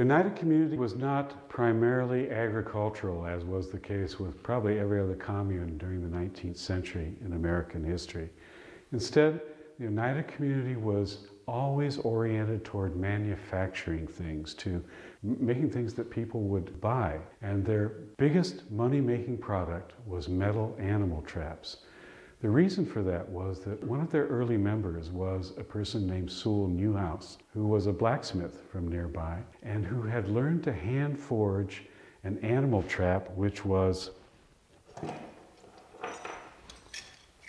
The Oneida community was not primarily agricultural, as was the case with probably every other commune during the 19th century in American history. Instead, the Oneida community was always oriented toward manufacturing things, to making things that people would buy. And their biggest money-making product was metal animal traps. The reason for that was that one of their early members was a person named Sewell Newhouse, who was a blacksmith from nearby and who had learned to hand forge an animal trap which was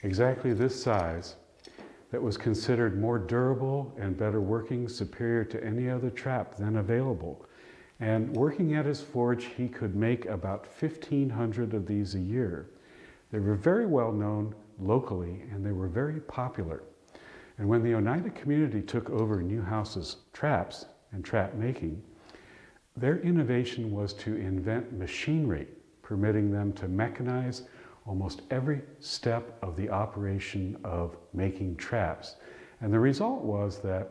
exactly this size, that was considered more durable and better working, superior to any other trap then available. And working at his forge, he could make about 1,500 of these a year. They were very well known locally, and they were very popular. And when the Oneida community took over Newhouse's traps and trap making, their innovation was to invent machinery, permitting them to mechanize almost every step of the operation of making traps. And the result was that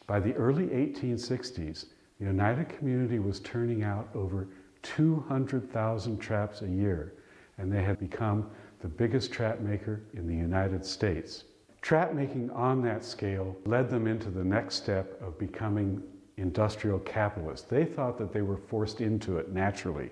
by the early 1860s, the Oneida community was turning out over 200,000 traps a year, and they had become the biggest trap maker in the United States. Trap making on that scale led them into the next step of becoming industrial capitalists. They thought that they were forced into it naturally.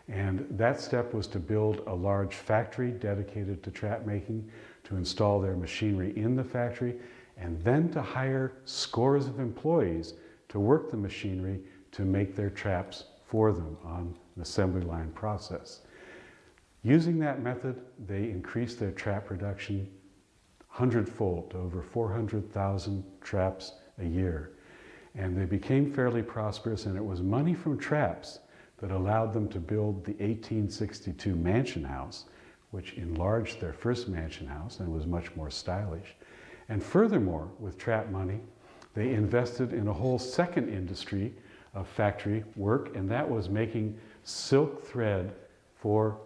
And that step was to build a large factory dedicated to trap making, to install their machinery in the factory, and then to hire scores of employees to work the machinery to make their traps for them on an assembly line process. Using that method, they increased their trap production 100-fold to over 400,000 traps a year. And they became fairly prosperous, and it was money from traps that allowed them to build the 1862 mansion house, which enlarged their first mansion house and was much more stylish. And furthermore, with trap money, they invested in a whole second industry of factory work, and that was making silk thread for,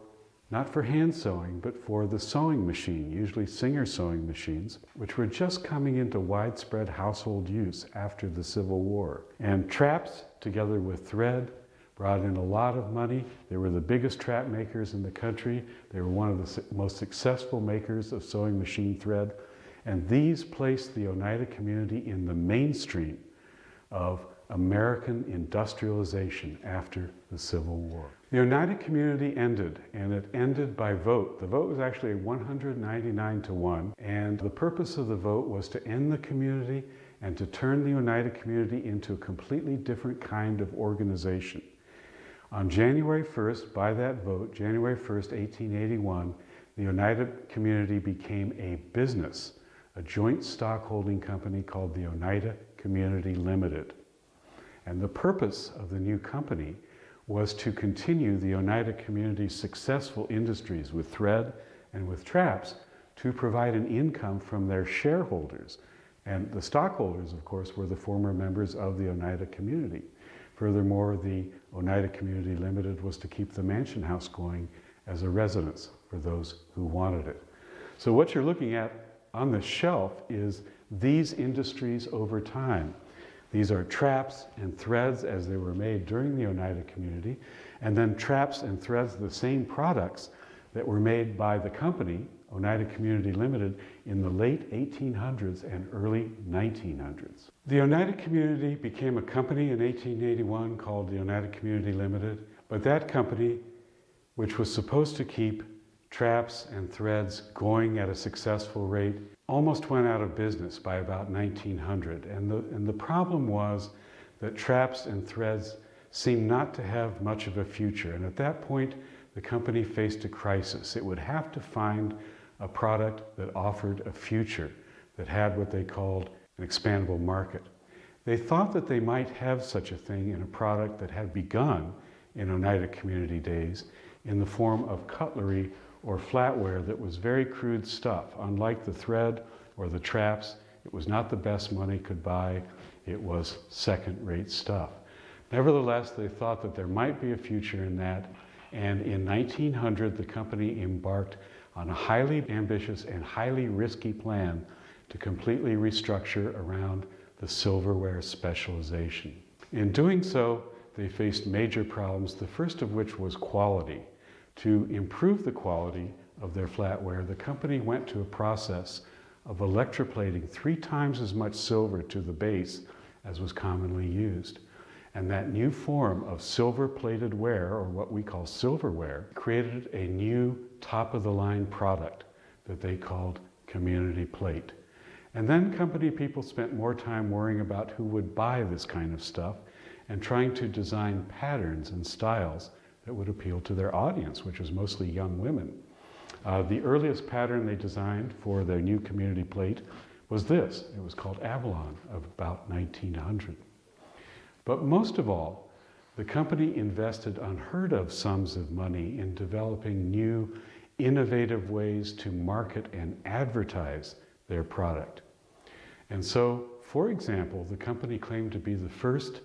not for hand sewing, but for the sewing machine, usually Singer sewing machines, which were just coming into widespread household use after the Civil War. And traps, together with thread, brought in a lot of money. They were the biggest trap makers in the country. They were one of the most successful makers of sewing machine thread. And these placed the Oneida community in the mainstream of American industrialization after the Civil War. The Oneida community ended, and it ended by vote. The vote was actually 199-1, and the purpose of the vote was to end the community and to turn the Oneida community into a completely different kind of organization. On January 1st, by that vote, January 1st, 1881, the Oneida community became a business, a joint stockholding company called the Oneida Community Limited. And the purpose of the new company was to continue the Oneida community's successful industries with thread and with traps to provide an income from their shareholders. And the stockholders, of course, were the former members of the Oneida community. Furthermore, the Oneida Community Limited was to keep the mansion house going as a residence for those who wanted it. So what you're looking at on the shelf is these industries over time. These are traps and threads as they were made during the Oneida community, and then traps and threads, the same products that were made by the company, Oneida Community Limited, in the late 1800s and early 1900s. The Oneida Community became a company in 1881 called the Oneida Community Limited, but that company, which was supposed to keep traps and threads going at a successful rate, almost went out of business by about 1900. And the problem was that traps and threads seemed not to have much of a future. And at that point, the company faced a crisis. It would have to find a product that offered a future, that had what they called an expandable market. They thought that they might have such a thing in a product that had begun in Oneida community days in the form of cutlery or flatware that was very crude stuff. Unlike the thread or the traps, it was not the best money could buy. It was second-rate stuff. Nevertheless, they thought that there might be a future in that, and in 1900, the company embarked on a highly ambitious and highly risky plan to completely restructure around the silverware specialization. In doing so, they faced major problems, the first of which was quality. To improve the quality of their flatware, the company went to a process of electroplating 3 times as much silver to the base as was commonly used. And that new form of silver-plated ware, or what we call silverware, created a new top-of-the-line product that they called Community Plate. And then company people spent more time worrying about who would buy this kind of stuff and trying to design patterns and styles that would appeal to their audience, which was mostly young women. The earliest pattern they designed for their new Community Plate was this. It was called Avalon, of about 1900. But most of all, the company invested unheard of sums of money in developing new, innovative ways to market and advertise their product. And so, for example, the company claimed to be the first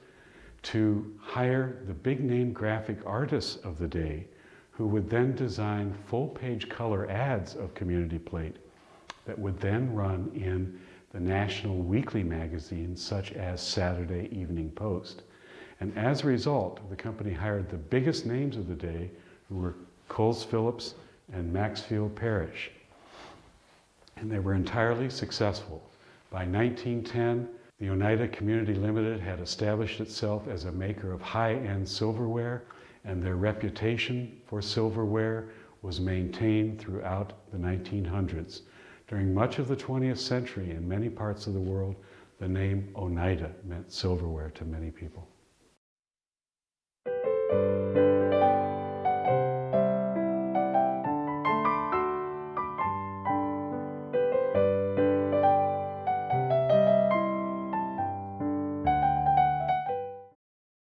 to hire the big-name graphic artists of the day, who would then design full-page color ads of Community Plate that would then run in the national weekly magazines such as Saturday Evening Post. And as a result, the company hired the biggest names of the day, who were Coles Phillips and Maxfield Parrish. And they were entirely successful. By 1910, the Oneida Community Limited had established itself as a maker of high-end silverware, and their reputation for silverware was maintained throughout the 1900s. During much of the 20th century, in many parts of the world, the name Oneida meant silverware to many people.